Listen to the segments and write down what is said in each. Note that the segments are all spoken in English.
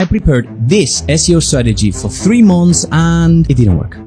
I prepared this SEO strategy for 3 months and it didn't work.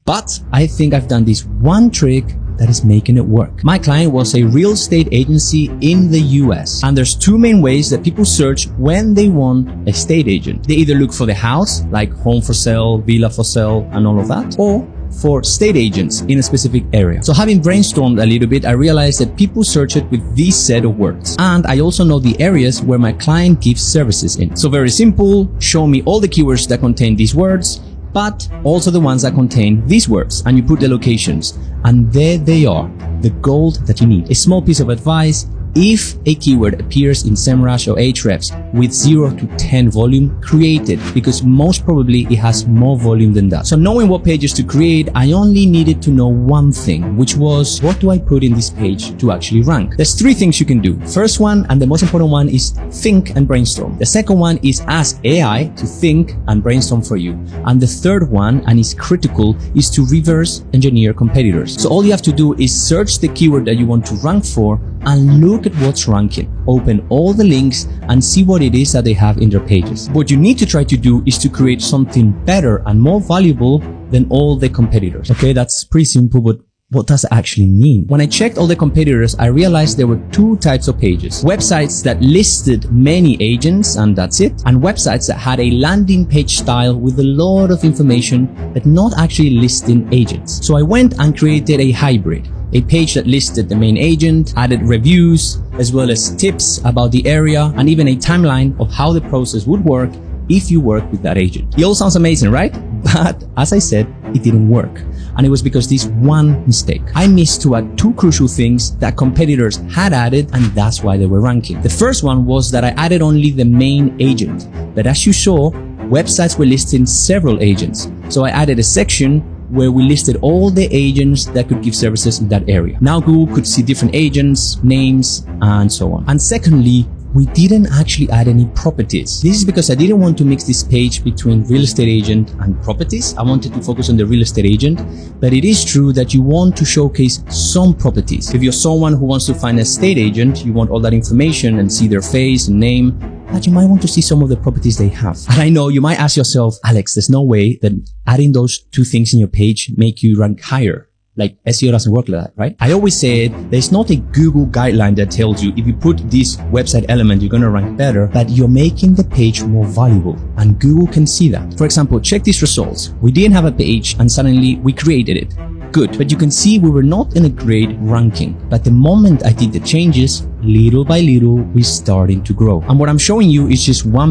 But I think I've done this one trick that is making it work. My client was a real estate agency in the US, and there's 2 main ways that people search when they want a estate agent. They either look for the house, like home for sale, villa for sale, and all of that, or for estate agents in a specific area. So having brainstormed a little bit, I realized that people search it with this set of words. And I also know the areas where my client gives services in. So very simple, show me all the keywords that contain these words, but also the ones that contain these words, and you put the locations, and there they are, the gold that you need. A small piece of advice: if a keyword appears in SEMrush or Ahrefs with 0 to 10 volume, create it, because most probably it has more volume than that. So knowing what pages to create, I only needed to know one thing, which was, what do I put in this page to actually rank? There's 3 things you can do. First one, and the most important one, is think and brainstorm. The second one is ask AI to think and brainstorm for you. And the third one, and is critical, is to reverse engineer competitors. So all you have to do is search the keyword that you want to rank for and look at what's ranking. Open all the links and see what it is that they have in their pages. What you need to try to do is to create something better and more valuable than all the competitors. Okay, that's pretty simple, but what does it actually mean? When I checked all the competitors, I realized there were 2 types of pages. Websites that listed many agents, and that's it, and websites that had a landing page style with a lot of information but not actually listing agents. So I went and created a hybrid. A page that listed the main agent, added reviews, as well as tips about the area, and even a timeline of how the process would work if you work with that agent. It all sounds amazing, right? But as I said, it didn't work. And it was because this one mistake. I missed to add 2 crucial things that competitors had added, and that's why they were ranking. The first one was that I added only the main agent. But as you saw, websites were listing several agents. So I added a section where we listed all the agents that could give services in that area. Now Google could see different agents, names, and so on. And secondly, we didn't actually add any properties. This is because I didn't want to mix this page between real estate agent and properties. I wanted to focus on the real estate agent, but it is true that you want to showcase some properties. If you're someone who wants to find an estate agent, you want all that information and see their face and name, but you might want to see some of the properties they have. And I know you might ask yourself, Alex, there's no way that adding those 2 things in your page make you rank higher. Like, SEO doesn't work like that, right? I always say there's not a Google guideline that tells you if you put this website element, you're going to rank better, but you're making the page more valuable, and Google can see that. For example, check these results. We didn't have a page and suddenly we created it. Good, but you can see we were not in a great ranking. But the moment I did the changes, little by little, we're starting to grow. And what I'm showing you is just one